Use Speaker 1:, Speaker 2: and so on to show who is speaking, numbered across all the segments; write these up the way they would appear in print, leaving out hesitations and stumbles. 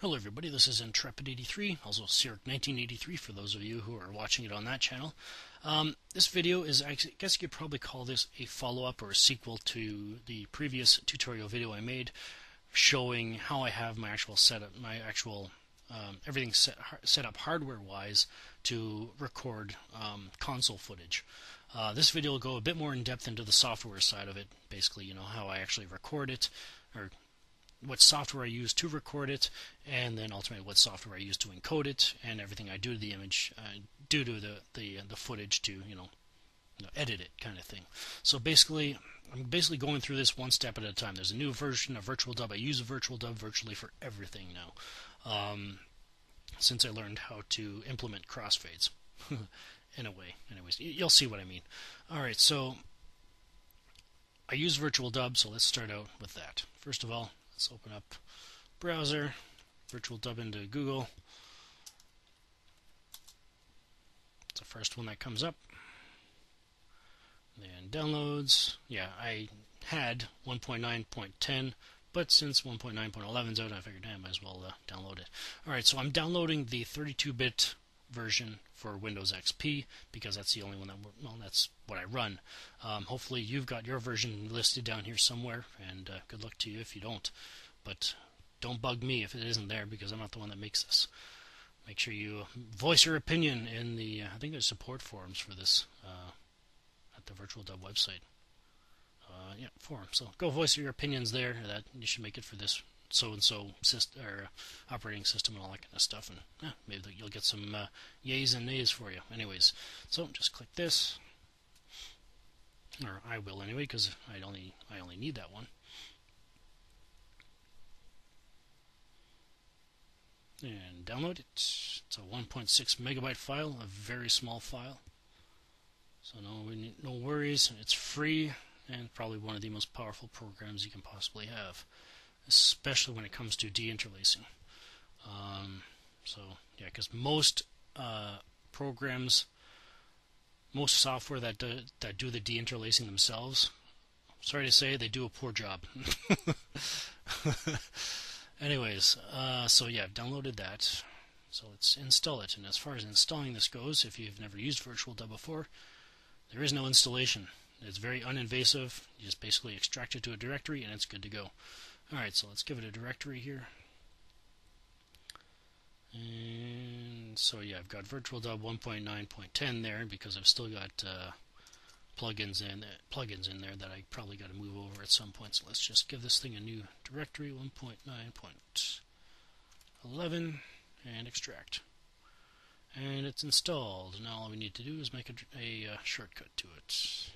Speaker 1: Hello everybody, this is Intrepid83, also Cyric1983 for those of you who are watching it on that channel. This video is, I guess you could probably call this a follow-up or a sequel to the previous tutorial video I made showing how I have my actual setup, everything set up hardware-wise to record console footage. This video will go a bit more in depth into the software side of it, basically, how I actually record it, or what software I use to record it, and then ultimately what software I use to encode it, and everything I do to the image, do to the footage to edit it, kind of thing. So basically, I'm basically going through this one step at a time. There's a new version of VirtualDub. I use VirtualDub virtually for everything now, since I learned how to implement crossfades in a way. Anyways, you'll see what I mean. All right, so I use VirtualDub, so let's start out with that. First of all, let's open up browser, VirtualDub into Google. It's the first one that comes up. Then downloads. Yeah, I had 1.9.10, but since 1.9.11 is out, I figured I might as well download it. Alright, so I'm downloading the 32-bit version for Windows XP because that's the only one that's what I run. Hopefully you've got your version listed down here somewhere, and good luck to you if you don't. But don't bug me if it isn't there, because I'm not the one that makes this. Make sure you voice your opinion in the I think there's support forums for this at the VirtualDub website. Yeah, forum. So go voice your opinions there. That you should make it for this so-and-so operating system and all that kind of stuff, and maybe you'll get some yays and nays for you. Anyways, so just click this, or I will anyway, because I only need that one. And download it. It's a 1.6 megabyte file, a very small file. So no worries. It's free and probably one of the most powerful programs you can possibly have, especially when it comes to deinterlacing. So yeah, because most programs, most software that do the deinterlacing themselves, sorry to say, they do a poor job. Anyways, so yeah, I've downloaded that. So let's install it. And as far as installing this goes, if you've never used VirtualDub before, there is no installation. It's very uninvasive. You just basically extract it to a directory and it's good to go. Alright, so let's give it a directory here. And so yeah, I've got VirtualDub 1.9.10 there because I've still got plugins in there that I probably got to move over at some point. So let's just give this thing a new directory, 1.9.11, and extract. And it's installed. Now all we need to do is make a shortcut to it.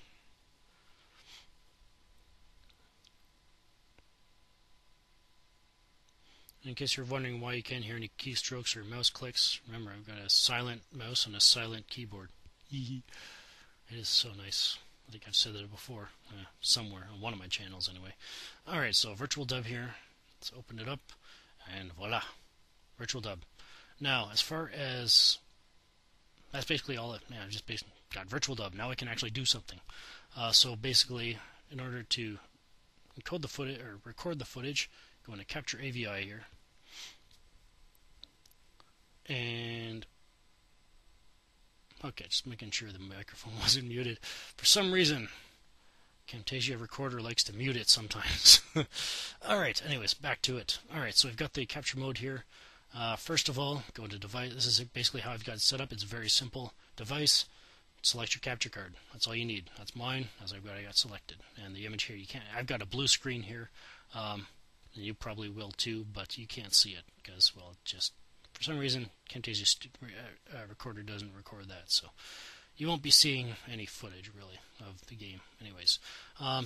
Speaker 1: In case you're wondering why you can't hear any keystrokes or mouse clicks, remember I've got a silent mouse and a silent keyboard. It is so nice. I think I've said that before, somewhere on one of my channels anyway. Alright, so VirtualDub here. Let's open it up, and voila, VirtualDub. Now, as far as that's basically all it. I've just basically got VirtualDub. Now I can actually do something. So basically, in order to encode the footage or record the footage, go into Capture AVI here, and okay, just making sure the microphone wasn't muted. For some reason, Camtasia Recorder likes to mute it sometimes. Alright, anyways, back to it. Alright, so we've got the capture mode here. First of all, go to device. This is basically how I've got it set up. It's very simple. Device, select your capture card. That's all you need. That's mine, as I got selected. And the image here, you can't. I've got a blue screen here. And you probably will too, but you can't see it because, well, just for some reason, Camtasia Recorder doesn't record that, so you won't be seeing any footage really of the game. Anyways,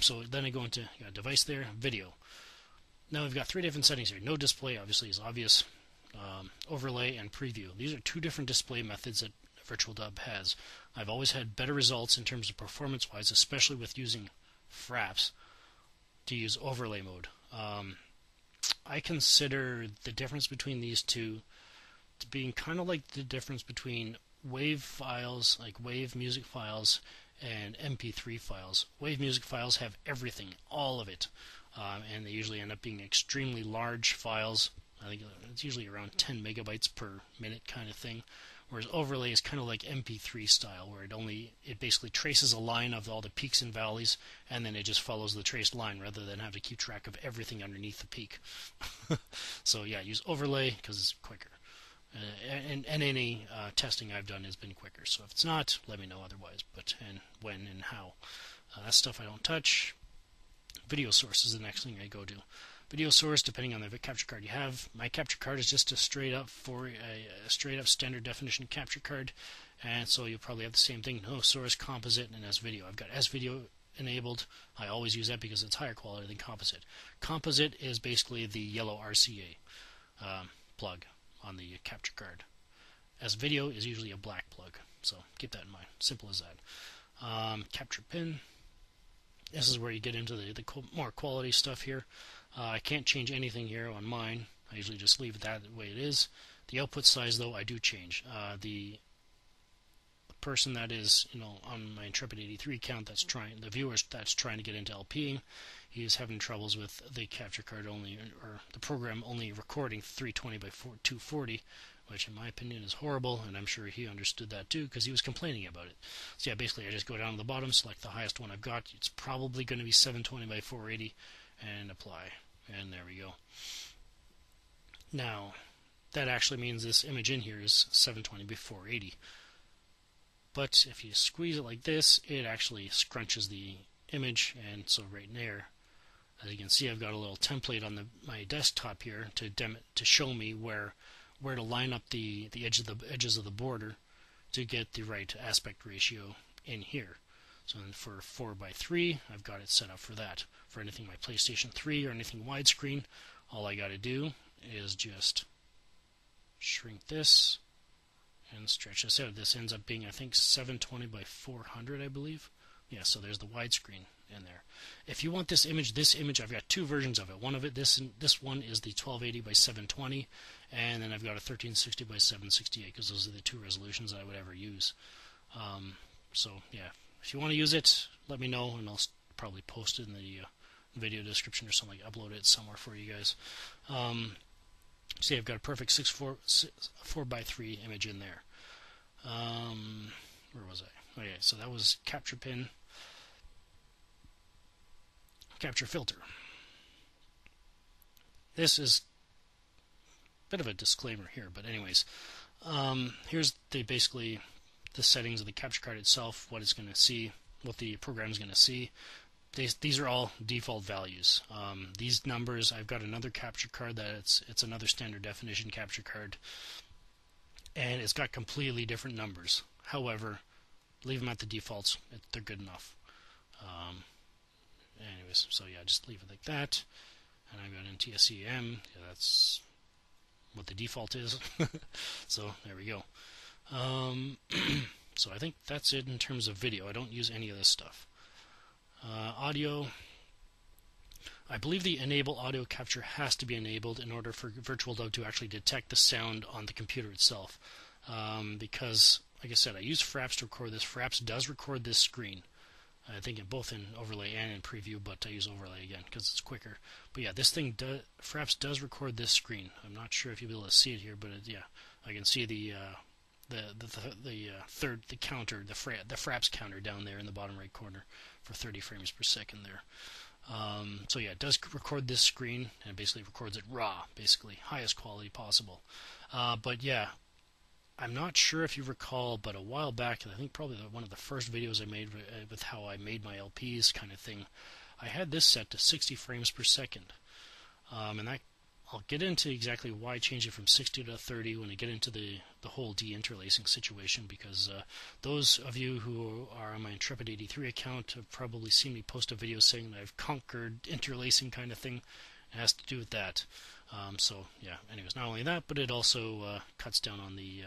Speaker 1: so then I go into device there, video. Now we've got three different settings here. No display, obviously, is obvious. Overlay and preview. These are two different display methods that VirtualDub has. I've always had better results in terms of performance-wise, especially with using Fraps, to use overlay mode. I consider the difference between these two to being kind of like the difference between WAV files, like WAV music files, and MP3 files. WAV music files have everything, all of it, and they usually end up being extremely large files, I think it's usually around 10 megabytes per minute kind of thing. Whereas overlay is kind of like MP3 style, where it basically traces a line of all the peaks and valleys, and then it just follows the traced line rather than have to keep track of everything underneath the peak. So yeah, use overlay because it's quicker. And any testing I've done has been quicker. So if it's not, let me know otherwise. But and when and how. That stuff I don't touch. Video source is the next thing I go to. Video source, depending on the capture card you have. My capture card is just a straight up standard definition capture card, and so you'll probably have the same thing. No source, composite, and S video. I've got S video enabled. I always use that because it's higher quality than composite. Composite is basically the yellow RCA plug on the capture card. S video is usually a black plug, so keep that in mind. Simple as that. Capture pin. This is where you get into the more quality stuff here. I can't change anything here on mine. I usually just leave it that way it is. The output size, though, I do change. The person that is, on my Intrepid 83 account, the viewer that's trying to get into LPing, he is having troubles with the capture card only, or the program only recording 320 by 240, which in my opinion is horrible, and I'm sure he understood that too because he was complaining about it. So yeah, basically I just go down to the bottom, select the highest one I've got. It's probably going to be 720 by 480, and apply. And there we go. Now, that actually means this image in here is 720 by 480. But if you squeeze it like this, it actually scrunches the image, and so right there, as you can see, I've got a little template on my desktop here to show me where to line up the edges of the border to get the right aspect ratio in here. So for 4:3, I've got it set up for that. For anything my PlayStation 3 or anything widescreen, all I got to do is just shrink this and stretch this out. This ends up being, I think, 720 by 400, I believe. Yeah, so there's the widescreen in there. If you want this image, I've got two versions of it. One of it, this one is the 1280 by 720, and then I've got a 1360 by 768 because those are the two resolutions that I would ever use. So yeah, if you want to use it, let me know, and I'll probably post it in the video description or something. Upload it somewhere for you guys. See, I've got a perfect 4:3 image in there. Where was I? Okay, so that was capture pin. Capture filter. This is a bit of a disclaimer here, but anyways, here's basically the settings of the capture card itself, what it's going to see, what the program is going to see. These are all default values. These numbers, I've got another capture card that it's another standard definition capture card, and it's got completely different numbers. However, leave them at the defaults. They're good enough. Anyways, so yeah, just leave it like that. And I've got NTSCM. Yeah, that's what the default is. So there we go. So I think that's it in terms of video. I don't use any of this stuff. Audio. I believe the enable audio capture has to be enabled in order for VirtualDub to actually detect the sound on the computer itself. Because, like I said, I use Fraps to record this. Fraps does record this screen. I think both in overlay and in preview, but I use overlay again because it's quicker. But yeah, this thing Fraps does record this screen. I'm not sure if you'll be able to see it here, but yeah, I can see the counter, the Fraps counter down there in the bottom right corner for 30 frames per second there. So yeah, it does record this screen, and it basically records it raw, basically highest quality possible. But yeah, I'm not sure if you recall, but a while back, I think probably one of the first videos I made with how I made my LPs kind of thing, I had this set to 60 frames per second. And that I'll get into exactly why I changed it from 60 to 30 when I get into the whole deinterlacing situation, because those of you who are on my Intrepid 83 account have probably seen me post a video saying that I've conquered interlacing kind of thing. It has to do with that. So yeah, anyways, not only that, but it also cuts down on the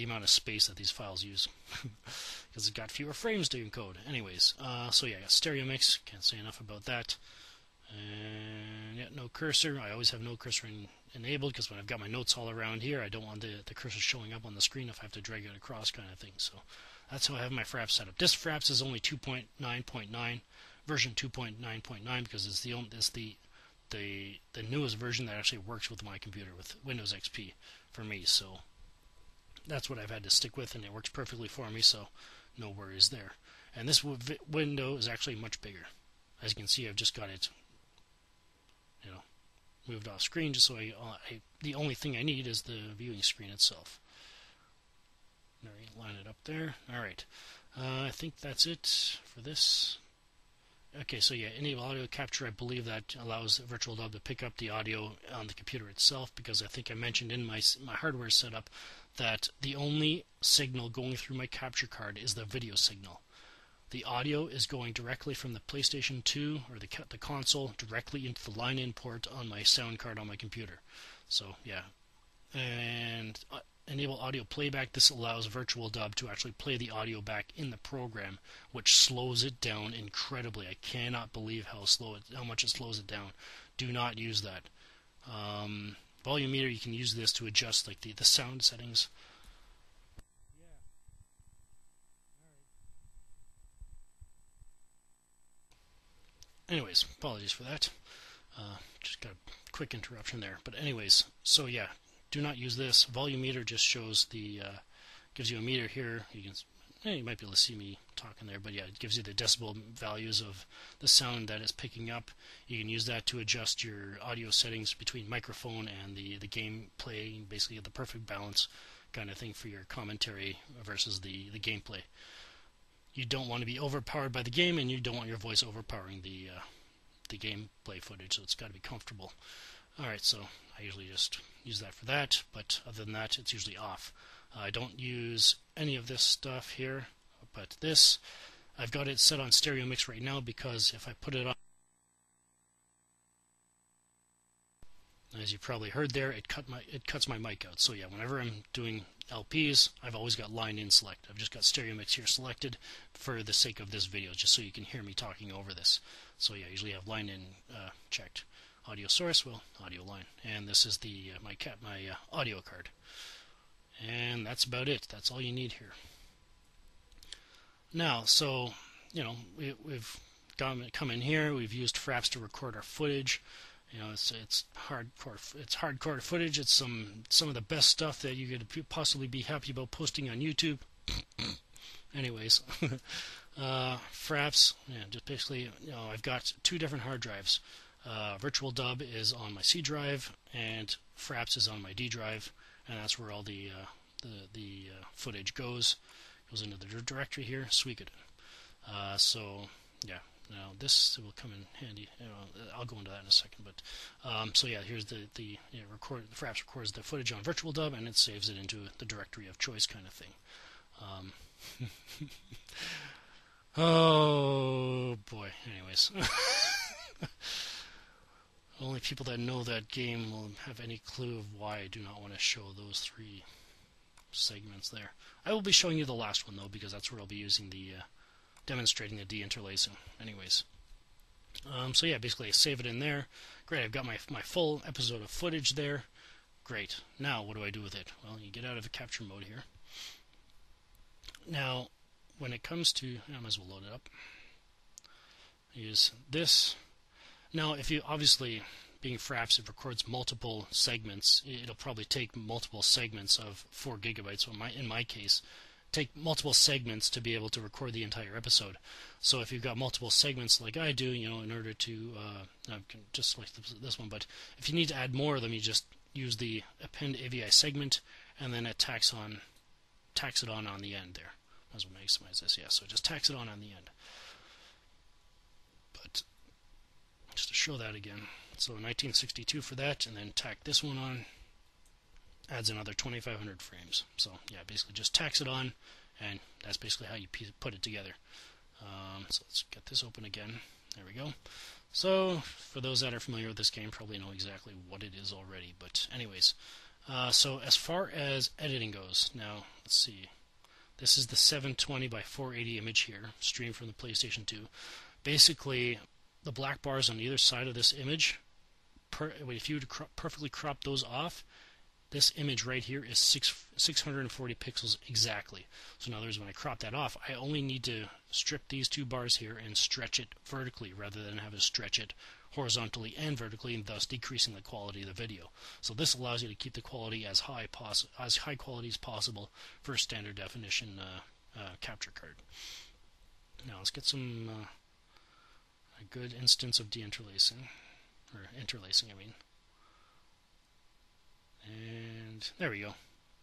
Speaker 1: amount of space that these files use because it's got fewer frames to encode. Anyways, so yeah, stereo mix, can't say enough about that. And yeah, no cursor. I always have no cursor enabled because when I've got my notes all around here, I don't want the cursor showing up on the screen if I have to drag it across kind of thing. So that's how I have my Fraps set up. This Fraps is only 2.9.9, version 2.9.9, because it's the the newest version that actually works with my computer, with Windows XP for me. So that's what I've had to stick with, and it works perfectly for me, so no worries there. And this window is actually much bigger. As you can see, I've just got it, moved off screen, just so the only thing I need is the viewing screen itself. Line it up there. Alright, I think that's it for this. Okay, so yeah, enable audio capture. I believe that allows VirtualDub to pick up the audio on the computer itself, because I think I mentioned in my hardware setup that the only signal going through my capture card is the video signal. The audio is going directly from the PlayStation 2 or the console directly into the line-in port on my sound card on my computer. So yeah, and enable audio playback. This allows VirtualDub to actually play the audio back in the program, which slows it down incredibly. I cannot believe how much it slows it down. Do not use that. Volume meter, you can use this to adjust like the sound settings. Anyways, apologies for that. Just got a quick interruption there. But anyways, so yeah, do not use this. Volume meter just shows gives you a meter here. You might be able to see me talking there, but yeah, it gives you the decibel values of the sound that it's picking up. You can use that to adjust your audio settings between microphone and the gameplay, basically the perfect balance kind of thing for your commentary versus the gameplay. You don't want to be overpowered by the game, and you don't want your voice overpowering the gameplay footage, so it's got to be comfortable. Alright, so I usually just use that for that, but other than that, it's usually off. I don't use any of this stuff here, but this, I've got it set on stereo mix right now, because if I put it on, as you probably heard there, it cuts my mic out. So yeah, whenever I'm doing LPs, I've always got line in select. I've just got stereo mix here selected for the sake of this video, just so you can hear me talking over this. So yeah, I usually have line in checked. Audio source, well, audio line, and this is my audio card, and that's about it. That's all you need here. Now, so we've come in here. We've used Fraps to record our footage. It's hardcore footage. It's some of the best stuff that you could possibly be happy about posting on YouTube. Anyways, Fraps, just basically, I've got two different hard drives. VirtualDub is on my C drive, and Fraps is on my D drive, and that's where all the footage goes into the directory here. Sweet. So yeah. Now this will come in handy. I'll go into that in a second. But so yeah, here's the Fraps records the footage on VirtualDub, and it saves it into the directory of choice kind of thing. Oh boy. Anyways, only people that know that game will have any clue of why I do not want to show those three segments there. I will be showing you the last one though, because that's where I'll be using demonstrating the deinterlacing. Anyways, so yeah, basically I save it in there. Great, I've got my full episode of footage there. Great. Now what do I do with it? Well, you get out of the capture mode here. Now, when it comes to, I might as well load it up. Use this. Now, if you obviously, being Fraps, it records multiple segments. It'll probably take multiple segments of 4 gigabytes. So in my case, take multiple segments to be able to record the entire episode. So if you've got multiple segments like I do, in order to I can just select this one, but if you need to add more of them, you just use the append AVI segment, and then it tax it on the end there. Might as well maximize this, yeah. So just tax it on the end. But just to show that again, so 1962 for that, and then tack this one on. Adds another 2,500 frames. So yeah, basically just tax it on, and that's basically how you put it together. So let's get this open again. There we go. So for those that are familiar with this game, probably know exactly what it is already. But anyways, so as far as editing goes, now let's see. This is the 720 by 480 image here, streamed from the PlayStation 2. Basically, the black bars on either side of this image, if you perfectly crop those off, this image right here is 640 pixels exactly. So in other words, when I crop that off, I only need to strip these two bars here and stretch it vertically rather than have to stretch it horizontally and vertically, and thus decreasing the quality of the video. So this allows you to keep the quality as high quality as possible for a standard definition capture card. Now let's get some a good instance of deinterlacing, or interlacing, I mean. And there we go.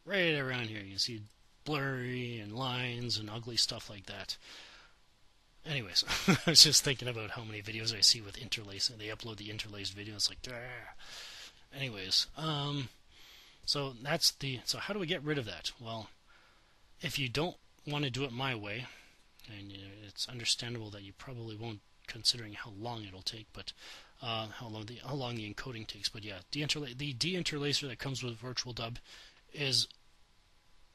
Speaker 1: Right around here you see blurry and lines and ugly stuff like that. Anyways, I was just thinking about how many videos I see with interlacing. They upload the interlaced video. It's like, ah. Anyways, so that's so how do we get rid of that? Well, if you don't want to do it my way, and it's understandable that you probably won't, considering how long it'll take, but how long the encoding takes. But yeah, the deinterlacer that comes with Virtual Dub is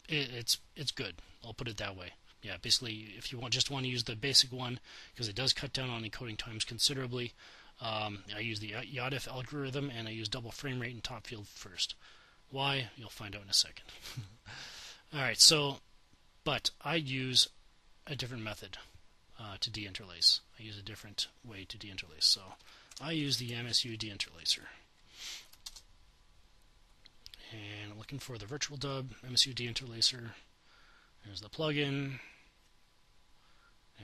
Speaker 1: it's good. I'll put it that way. Yeah, basically, if you just want to use the basic one, because it does cut down on encoding times considerably, I use the YADF algorithm, and I use double frame rate and top field first. Why? You'll find out in a second. Alright, so, but I use a different method to deinterlace. I use a different way to deinterlace. So, I use the MSU deinterlacer. And I'm looking for the Virtual Dub MSU deinterlacer. There's the plugin.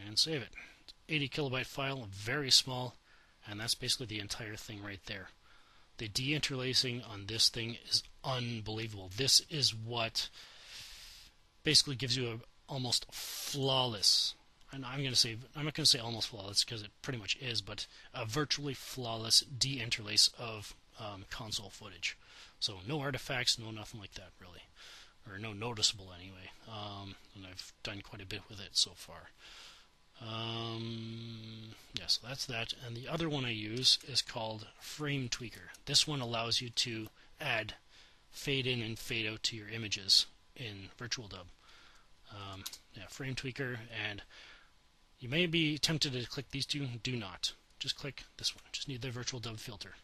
Speaker 1: And save it. It's 80 kilobyte file, very small, and that's basically the entire thing right there. The deinterlacing on this thing is unbelievable. This is what basically gives you a almost flawless, and I'm not going to say almost flawless because it pretty much is, but a virtually flawless deinterlace of console footage. So no artifacts, no nothing like that really, or no noticeable anyway. And I've done quite a bit with it so far. Yeah, so that's that. And the other one I use is called Frame Tweaker. This one allows you to add fade in and fade out to your images in Virtual Dub. Yeah, Frame Tweaker, and you may be tempted to click these two. Do not. Just click this one. Just need the Virtual Dub filter.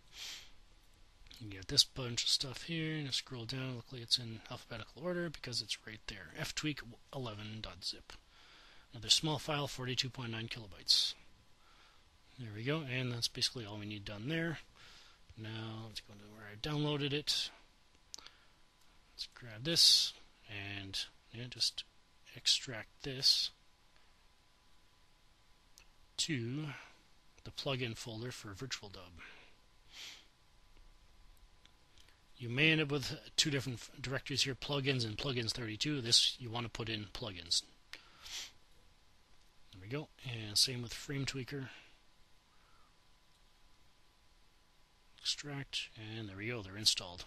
Speaker 1: You get this bunch of stuff here, and scroll down. Luckily it's in alphabetical order because it's right there. ftweak11.zip. Another small file, 42.9 kilobytes. There we go, and that's basically all we need done there. Now let's go to where I downloaded it. Let's grab this and just extract this to the plugin folder for Virtual Dub. You may end up with two different directories here, plugins and plugins 32. This you want to put in plugins. There we go, and same with Frame Tweaker. Extract, and there we go, they're installed.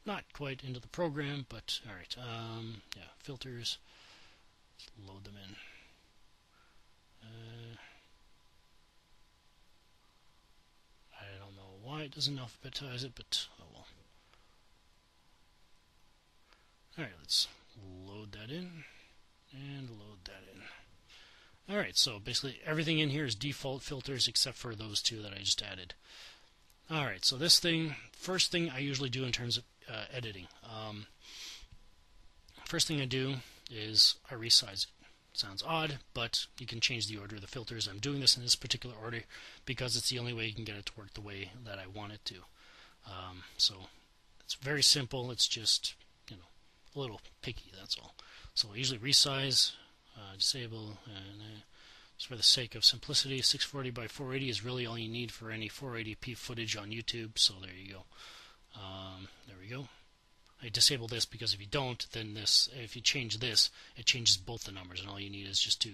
Speaker 1: Not quite into the program, but alright. Yeah, filters. Let's load them in. I don't know why it doesn't alphabetize it, but oh well. Alright, let's load that in, and load that in. Alright, so basically everything in here is default filters except for those two that I just added. Alright, so this thing, first thing I usually do in terms of editing. First thing I do is I resize it. Sounds odd, but you can change the order of the filters. I'm doing this in this particular order because it's the only way you can get it to work the way that I want it to. So it's very simple. It's just, a little picky, that's all. So I usually resize, disable, and just for the sake of simplicity, 640 by 480 is really all you need for any 480p footage on YouTube, so there you go. There we go. I disable this because if you don't, then if you change this, it changes both the numbers, and all you need is just to,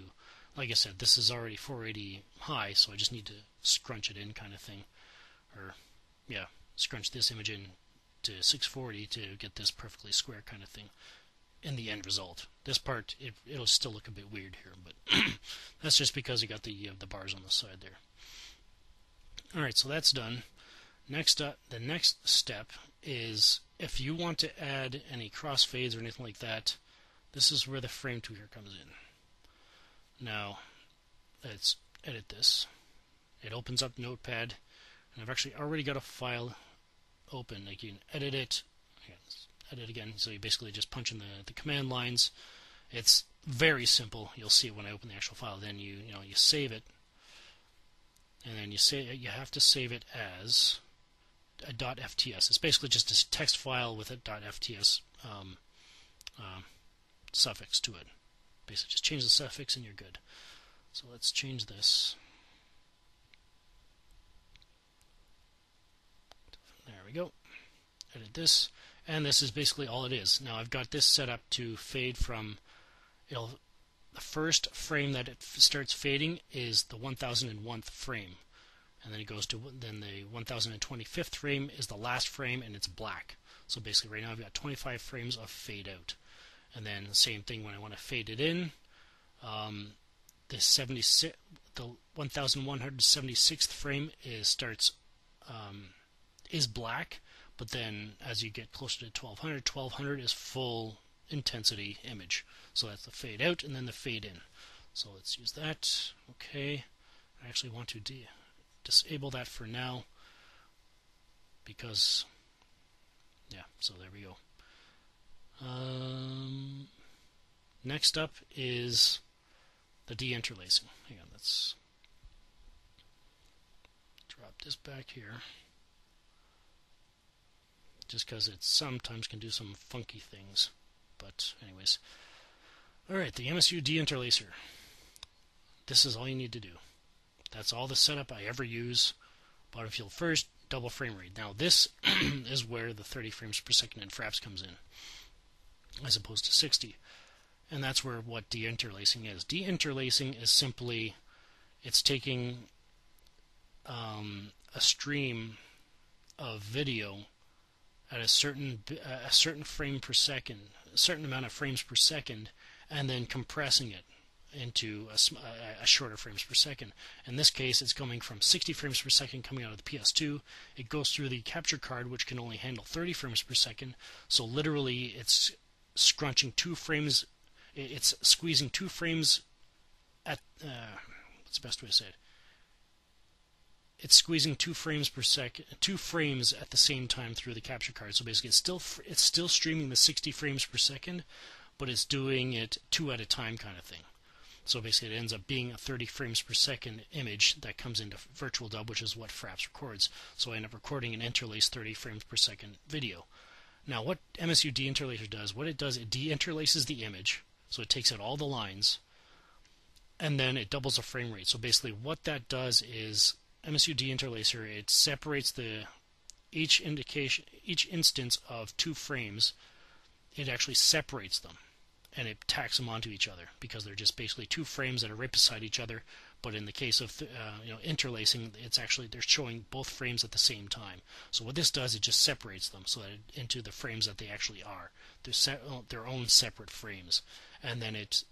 Speaker 1: like I said, this is already 480 high, so I just need to scrunch it in kind of thing. Or, yeah, scrunch this image in to 640 to get this perfectly square kind of thing in the end result. This part, it'll still look a bit weird here, but that's just because you got the bars on the side there. Alright, so that's done. Next up, the next step is if you want to add any crossfades or anything like that, this is where the Frame Tweaker comes in. Now, let's edit this. It opens up Notepad, and I've actually already got a file open. Like you can edit it, again, let's edit again. So you basically just punch in the command lines. It's very simple. You'll see it when I open the actual file. Then you save it, and then you have to save it as a .fts. It's basically just a text file with a .fts suffix to it. Basically, just change the suffix and you're good. So let's change this. There we go. Edit this, and this is basically all it is. Now I've got this set up to fade from. The first frame that it starts fading is the 1001th frame, and then it goes to the 1025th frame is the last frame, and it's black. So basically, right now I've got 25 frames of fade out, and then the same thing when I want to fade it in. The 1176th frame is black, but then as you get closer to 1200 is full intensity image. So that's the fade out and then the fade in. So let's use that. Okay. I actually want to disable that for now because, yeah, so there we go. Next up is the deinterlacing. Hang on, let's drop this back here. Just because it sometimes can do some funky things. But anyways. Alright, the MSU deinterlacer. This is all you need to do. That's all the setup I ever use. Bottom field first, double frame rate. Now this is where the 30 frames per second in fraps comes in, as opposed to 60. And that's where what deinterlacing is. Deinterlacing is simply, it's taking a stream of video at a certain frame per second, a certain amount of frames per second, and then compressing it into a shorter frames per second. In this case, it's coming from 60 frames per second coming out of the PS2. It goes through the capture card, which can only handle 30 frames per second. So literally, it's scrunching 2 frames. It's squeezing 2 frames at what's the best way to say it? It's squeezing 2 frames per second, 2 frames at the same time through the capture card. So basically, it's still streaming the 60 frames per second, but it's doing it 2 at a time kind of thing. So basically, it ends up being a 30 frames per second image that comes into Virtual Dub, which is what Fraps records. So I end up recording an interlaced 30 frames per second video. Now, what MSU deinterlacer does, it deinterlaces the image, so it takes out all the lines, and then it doubles the frame rate. So basically, what that does is MSU deinterlacer, it separates each instance of 2 frames. It actually separates them, and it tacks them onto each other because they're just basically 2 frames that are right beside each other. But in the case of interlacing, it's actually they're showing both frames at the same time. So what this does, it just separates them so that into the frames that they actually are. They're their own separate frames, and then it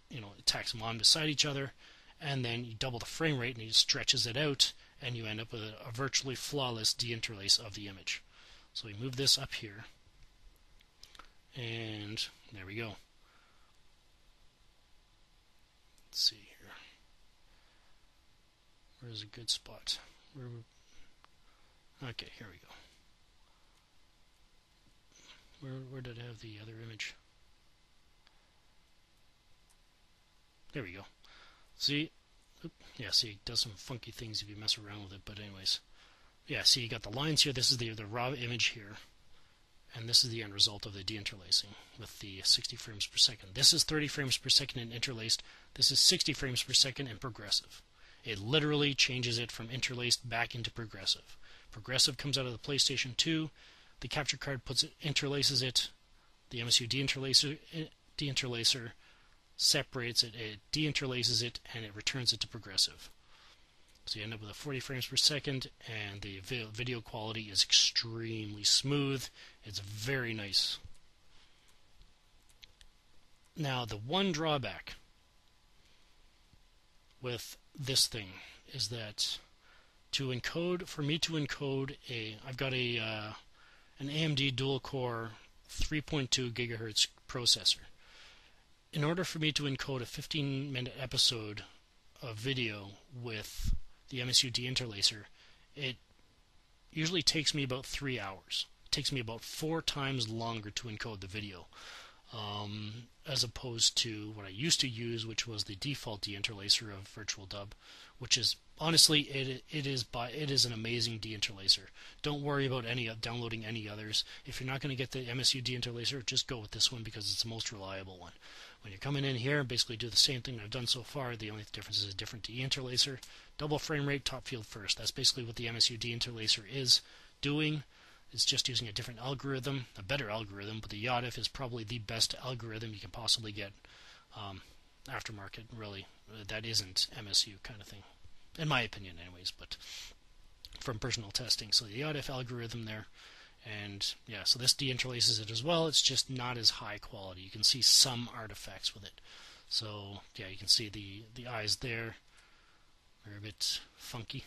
Speaker 1: tacks them on beside each other, and then you double the frame rate and it stretches it out, and you end up with a virtually flawless deinterlace of the image. So we move this up here, and there we go. Let's see here. Where's a good spot? Okay, here we go. Where did I have the other image? There we go. See? Yeah, see, it does some funky things if you mess around with it, but anyways. Yeah, see, you got the lines here. This is the raw image here. And this is the end result of the deinterlacing with the 60 frames per second. This is 30 frames per second in interlaced. This is 60 frames per second in progressive. It literally changes it from interlaced back into progressive. Progressive comes out of the PlayStation 2. The capture card interlaces it. The MSU deinterlacer separates it, it deinterlaces it, and it returns it to progressive. So you end up with a 40 frames per second, and the video quality is extremely smooth. It's very nice. Now, the one drawback with this thing is that for me to encode I've got an AMD dual-core 3.2 gigahertz processor. In order for me to encode a 15-minute episode of video with the MSU deinterlacer, it usually takes me about 3 hours takes me about 4 times longer to encode the video, as opposed to what I used to use, which was the default deinterlacer of Virtual Dub, which is honestly it is an amazing deinterlacer. Don't worry about downloading any others. If you're not going to get the MSU deinterlacer, just go with this one because it's the most reliable one. When you're coming in here, basically do the same thing I've done so far. The only difference is a different deinterlacer. Double frame rate, top field first. That's basically what the MSU deinterlacer is doing. It's just using a different algorithm, a better algorithm, but the YODIF is probably the best algorithm you can possibly get aftermarket, really. That isn't MSU kind of thing, in my opinion anyways, but from personal testing. So the YODIF algorithm there, and yeah, so this deinterlaces it as well. It's just not as high quality. You can see some artifacts with it. So yeah, you can see the eyes there are a bit funky.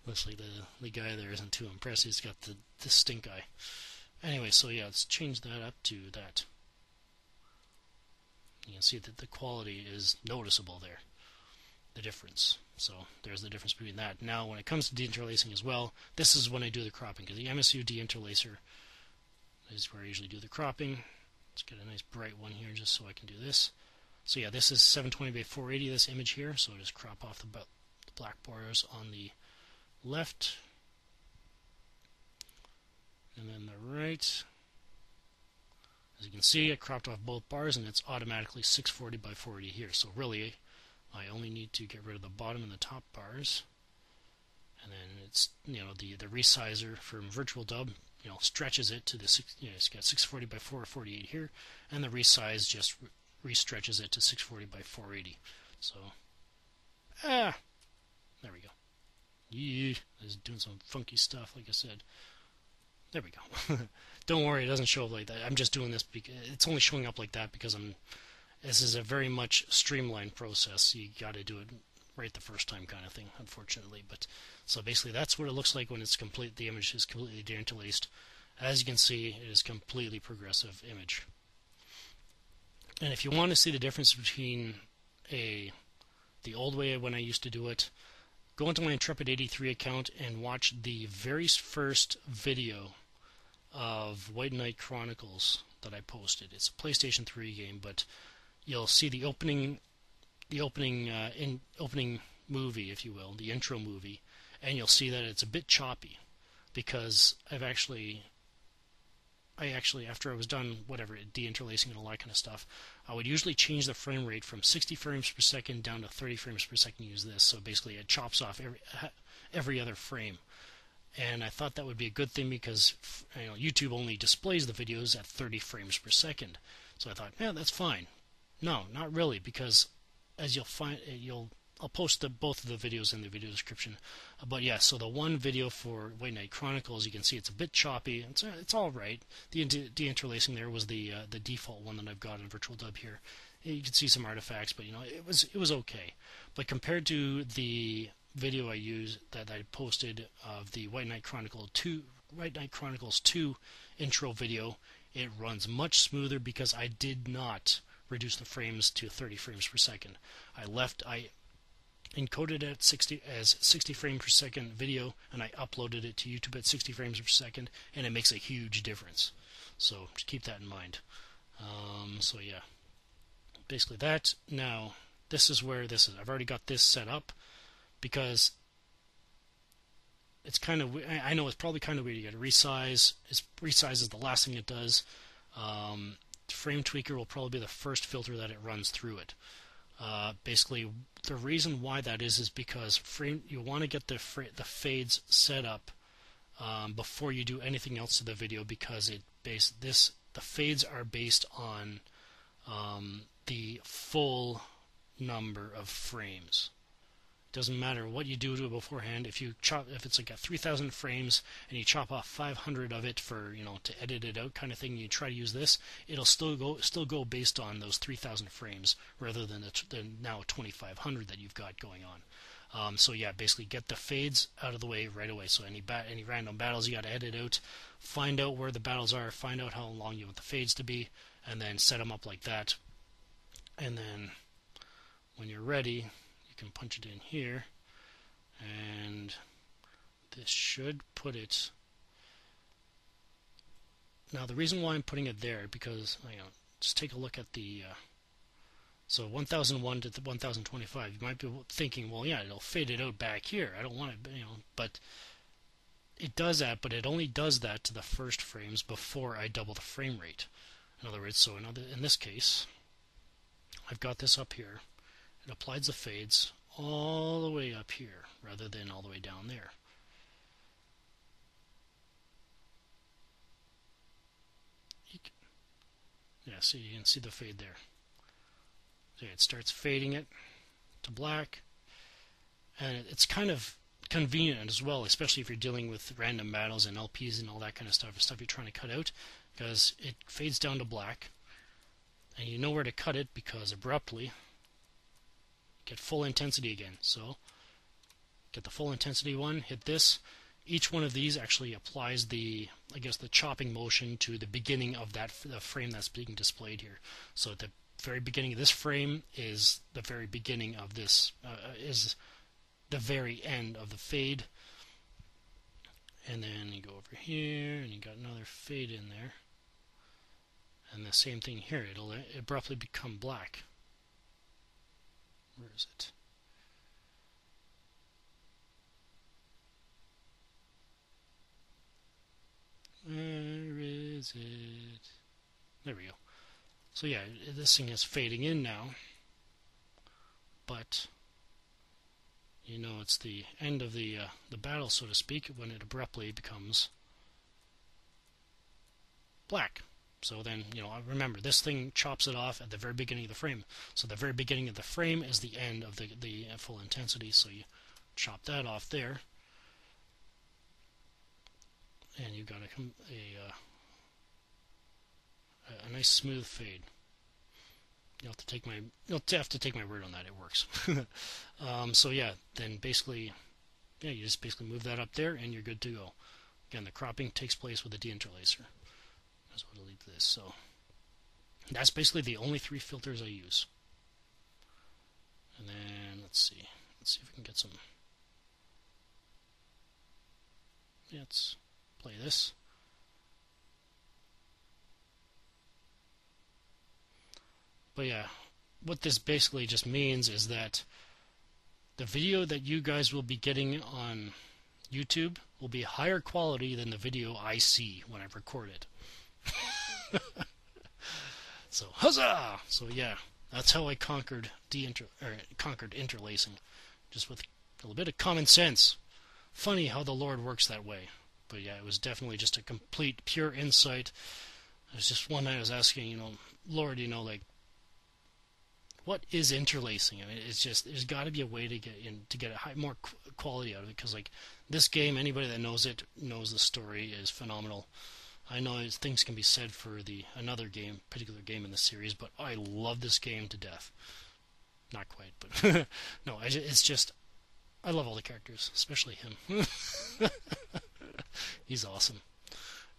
Speaker 1: Looks like the guy there isn't too impressed. He's got the stink eye. Anyway, so yeah, let's change that up to that. You can see that the quality is noticeable there, the difference. So there's the difference between that. Now when it comes to deinterlacing as well, this is when I do the cropping, because the MSU deinterlacer is where I usually do the cropping. Let's get a nice bright one here just so I can do this. So yeah, this is 720 by 480, this image here, so I just crop off the black bars on the left and then the right. As you can see, I cropped off both bars and it's automatically 640 by 480 here. So really, I only need to get rid of the bottom and the top bars, and then it's, you know, the resizer from Virtual Dub, you know, stretches it to the it's got 640 by 448 here, and the resize just restretches it to 640 by 480. So there we go. Yeah, it's doing some funky stuff, like I said. There we go. Don't worry, it doesn't show up like that. I'm just doing this because it's only showing up like that because this is a very much streamlined process. You got to do it right the first time, kind of thing, unfortunately. But so basically, that's what it looks like when it's complete. The image is completely deinterlaced. As you can see, it is completely progressive image. And if you want to see the difference between the old way when I used to do it, go into my Intrepid 83 account and watch the very first video of White Knight Chronicles that I posted. It's a PlayStation 3 game, but you'll see the opening movie, if you will, the intro movie, and you'll see that it's a bit choppy because I actually, after I was done, deinterlacing and all that kind of stuff, I would usually change the frame rate from 60 frames per second down to 30 frames per second to use this. So basically it chops off every other frame. And I thought that would be a good thing because YouTube only displays the videos at 30 frames per second. So I thought, yeah, that's fine. No, not really, because as you'll find, I'll post both of the videos in the video description. But yeah, so the one video for White Knight Chronicles, you can see it's a bit choppy. It's all right. The deinterlacing there was the default one that I've got in Virtual Dub here. You can see some artifacts, but it was okay. But compared to the video that I posted of the White Knight Chronicles 2 intro video, it runs much smoother because I did not reduce the frames to 30 frames per second. I encoded it as 60 frames per second video, and I uploaded it to YouTube at 60 frames per second, and it makes a huge difference. So just keep that in mind. So yeah, basically that. Now this is where this is. I've already got this set up because it's kind of. I know it's probably kind of weird. You got to resize. Resize is the last thing it does. Frame Tweaker will probably be the first filter that it runs through it. Basically, the reason why that is because you want to get the fades set up before you do anything else to the video, because the fades are based on the full number of frames. It doesn't matter what you do to it beforehand. If it's like 3,000 frames and you chop off 500 of it for to edit it out kind of thing, you try to use this, it'll still go based on those 3,000 frames rather than the now 2,500 that you've got going on. So yeah, basically get the fades out of the way right away. So any random battles you got to edit out, find out where the battles are, find out how long you want the fades to be, and then set them up like that. And then when you're ready, you can punch it in here, and this should put it. Now the reason why I'm putting it there because just take a look at the. So 1001 to 1025. You might be thinking, well, yeah, it'll fade it out back here. I don't want it, but it does that, but it only does that to the first frames before I double the frame rate. In other words, so in this case, I've got this up here. It applies the fades all the way up here rather than all the way down there. Yeah, so you can see the fade there. So it starts fading it to black, and it's kind of convenient as well, especially if you're dealing with random battles and LPs and all that kind of stuff you're trying to cut out, because it fades down to black, and you know where to cut it because abruptly get full intensity again. So get the full intensity one, hit this. Each one of these actually applies the chopping motion to the beginning of the frame that's being displayed here. So at the very beginning of this frame is the very beginning of this is the very end of the fade, and then you go over here and you got another fade in there, and the same thing here. It'll abruptly become black. Where is it? Where is it? There we go. So yeah, this thing is fading in now, but it's the end of the battle, so to speak, when it abruptly becomes black. So then, remember, this thing chops it off at the very beginning of the frame. So the very beginning of the frame is the end of the full intensity. So you chop that off there, and you've got a nice smooth fade. You'll have to take my word on that. It works. So yeah, then basically, you just basically move that up there, and you're good to go. Again, the cropping takes place with the deinterlacer. That's what will lead to this. So that's basically the only 3 filters I use. And then let's see if we can get some. Yeah, let's play this. But yeah, what this basically just means is that the video that you guys will be getting on YouTube will be higher quality than the video I see when I record it. So, huzzah! So yeah, that's how I conquered interlacing, just with a little bit of common sense. Funny how the Lord works that way. But yeah, it was definitely just a complete, pure insight. It was just one night I was asking, Lord, what is interlacing? I mean, it's just there's got to be a way to get more quality out of it, because this game, anybody that knows it knows the story is phenomenal. I know things can be said for another particular game in the series, but I love this game to death. Not quite, but no, it's just I love all the characters, especially him. He's awesome.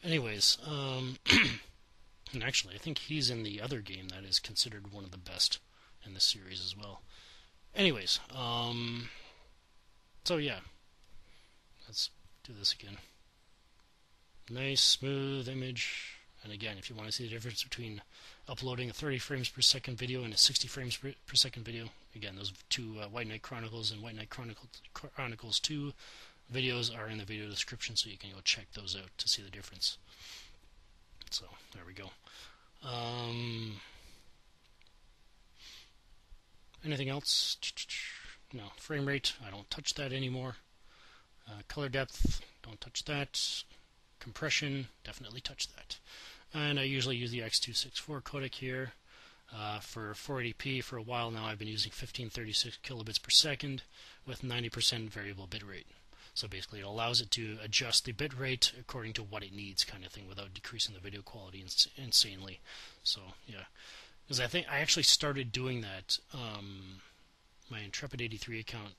Speaker 1: Anyways, and actually, I think he's in the other game that is considered one of the best in the series as well. Anyways, so yeah, let's do this again. Nice smooth image, and again, if you want to see the difference between uploading a 30 frames per second video and a 60 frames per second video, again, those 2 White Knight Chronicles and White Knight Chronicles 2 videos are in the video description, so you can go check those out to see the difference. So there we go. Anything else? No. Frame rate, I don't touch that anymore. Color depth, don't touch that. Compression, definitely touch that. And I usually use the X264 codec here. For 480p, for a while now, I've been using 1536 kilobits per second with 90% variable bitrate. So basically, it allows it to adjust the bitrate according to what it needs, kind of thing, without decreasing the video quality insanely. So yeah, because I actually started doing that. My Intrepid 83 account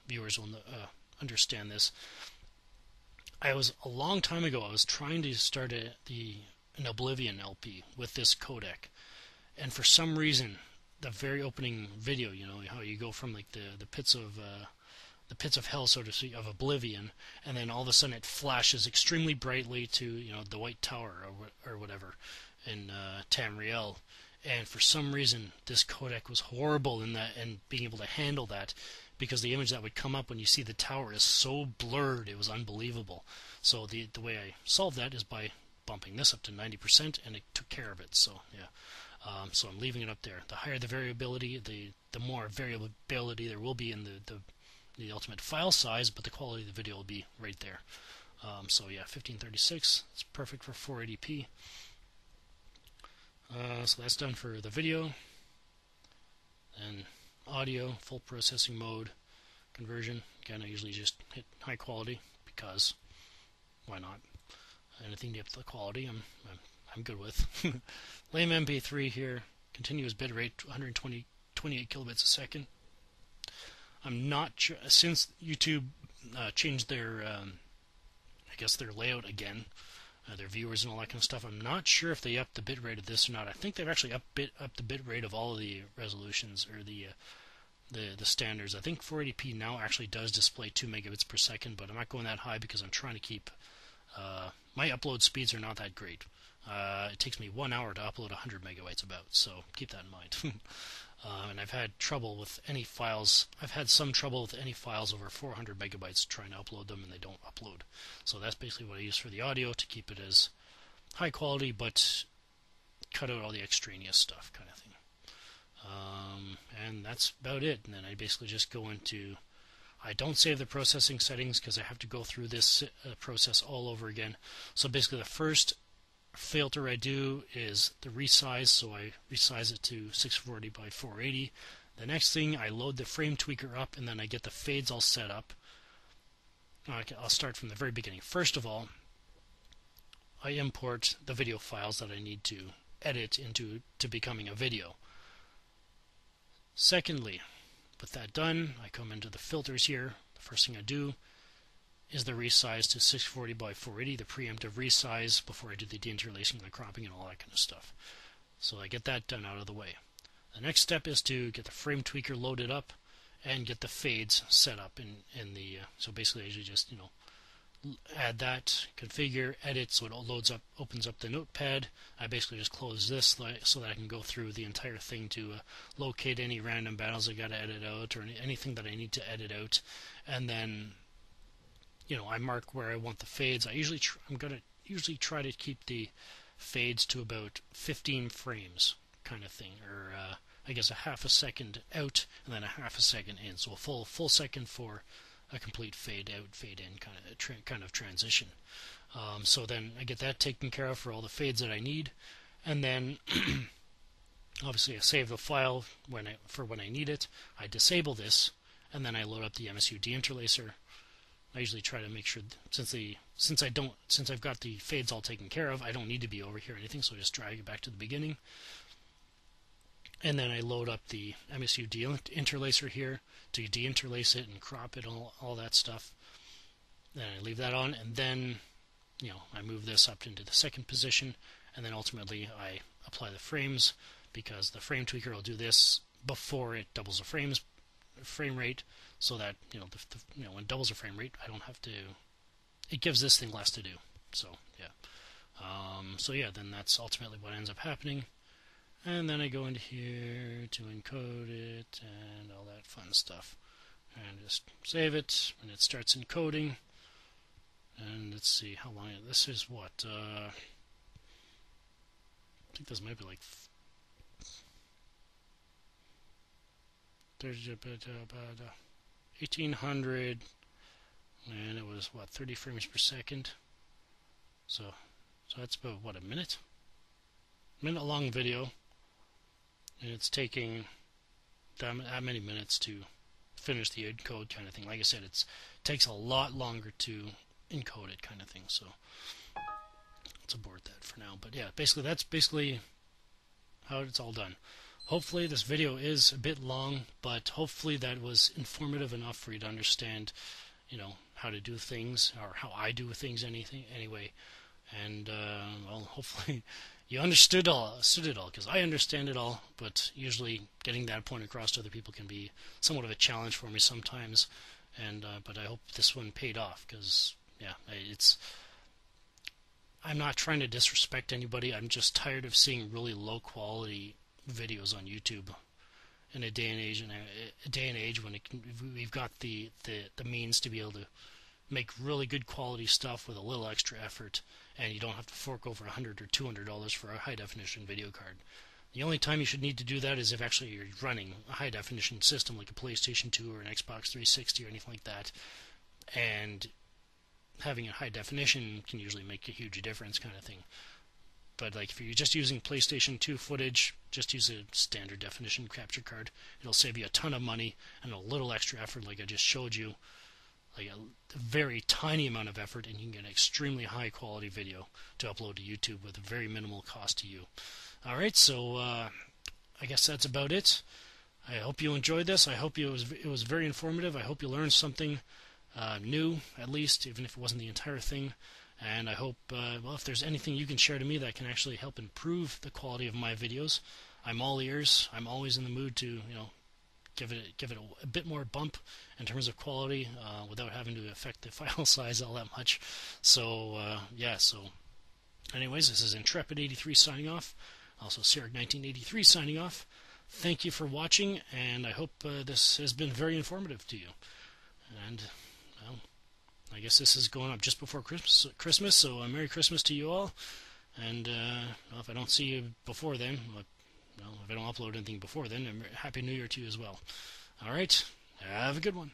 Speaker 1: viewers will understand this. A long time ago, I was trying to start an Oblivion LP with this codec, and for some reason, the very opening video, how you go from the pits of the pits of hell, so to speak, of oblivion, and then all of a sudden it flashes extremely brightly to the White Tower or whatever in Tamriel. And for some reason, this codec was horrible in that, and being able to handle that, because the image that would come up when you see the tower is so blurred, it was unbelievable. So the way I solved that is by bumping this up to 90%, and it took care of it. So yeah, so I'm leaving it up there. The higher the variability, the more variability there will be in the ultimate file size, but the quality of the video will be right there. So yeah, 1536, it's perfect for 480p. So that's done for the video. And audio, full processing mode, conversion. Again, I usually just hit high quality because why not? Anything to up the quality, I'm good with. Lame MP3 here, continuous bitrate 128 kilobits a second. I'm not sure, since YouTube changed their I guess their layout again, their viewers and all that kind of stuff. I'm not sure if they upped the bitrate of this or not. I think they've actually upped the bitrate of all of the resolutions or the standards. I think 480p now actually does display 2 megabits per second, but I'm not going that high because I'm trying to keep my upload speeds are not that great. It takes me 1 hour to upload 100 megabytes about, so keep that in mind. And I've had trouble with any files. I've had some trouble with any files over 400 megabytes trying to upload them, and they don't upload. So that's basically what I use for the audio, to keep it as high quality, but cut out all the extraneous stuff kind of thing. And that's about it. And then I basically just go into... I don't save the processing settings because I have to go through this process all over again. So basically the first filter I do is the resize, so I resize it to 640 by 480. The next thing, I load the frame tweaker up, and then I get the fades all set up. I'll start from the very beginning. First of all, I import the video files that I need to edit into becoming a video. Secondly, with that done, I come into the filters here. The first thing I do is the resize to 640 by 480, the preemptive resize before I do the deinterlacing and the cropping and all that kind of stuff. So I get that done out of the way. The next step is to get the frame tweaker loaded up and get the fades set up in the so basically I usually just add that, configure, edit, so it all loads up, opens up the notepad. I basically just close this so that I can go through the entire thing to locate any random battles I got to edit out, or anything that I need to edit out, and then I mark where I want the fades. I'm gonna usually try to keep the fades to about 15 frames kind of thing, or I guess a half a second out and then a half a second in, so a full second for a complete fade out, fade in kind of transition. So then I get that taken care of for all the fades that I need, and then obviously I save the file for when I need it. I disable this, and then I load up the MSU deinterlacer. I usually try to make sure, since I've got the fades all taken care of, I don't need to be over here or anything, so I just drag it back to the beginning. And then I load up the MSU deinterlacer here to deinterlace it and crop it, all that stuff. Then I leave that on, and then I move this up into the second position, and then ultimately I apply the frames, because the frame tweaker will do this before it doubles the frame rate, so that when it doubles the frame rate, I don't have to. It gives this thing less to do. So yeah. Then that's ultimately what ends up happening. And then I go into here to encode it and all that fun stuff. And just save it, and it starts encoding. And let's see how long this is. What? I think this might be like 1800, and it was 30 frames per second. So that's about a minute long video. And it's taking that many minutes to finish the encode kind of thing. Like I said, it takes a lot longer to encode it kind of thing. So let's abort that for now. But yeah, that's basically how it's all done. Hopefully this video is a bit long, but hopefully that was informative enough for you to understand, how to do things, or how I do things anyway. And well, hopefully you understood it all, because I understand it all, but usually getting that point across to other people can be somewhat of a challenge for me sometimes. and but I hope this one paid off, because yeah, I'm not trying to disrespect anybody. I'm just tired of seeing really low quality videos on YouTube in a day and age when we've got the means to be able to make really good quality stuff with a little extra effort, and you don't have to fork over $100 or $200 for a high definition video card. The only time you should need to do that is if actually you're running a high definition system like a PlayStation 2 or an Xbox 360 or anything like that, and having a high definition can usually make a huge difference, kind of thing. But like if you're just using PlayStation 2 footage, just use a standard definition capture card. It'll save you a ton of money and a little extra effort, like I just showed you. Like a very tiny amount of effort, and you can get an extremely high quality video to upload to YouTube with a very minimal cost to you. Alright, so I guess that's about it. I hope you enjoyed this. I hope it was very informative. I hope you learned something new, at least, even if it wasn't the entire thing. And I hope, well, if there's anything you can share to me that can actually help improve the quality of my videos, I'm all ears. I'm always in the mood to, give it a bit more bump in terms of quality without having to affect the file size all that much. So, yeah, so anyways, this is Intrepid83 signing off. Also, Sarek1983 signing off. Thank you for watching, and I hope this has been very informative to you. And, well, I guess this is going up just before Christmas, so Merry Christmas to you all. And well, if I don't see you before then, well, if I don't upload anything before then, Happy New Year to you as well. Alright, have a good one.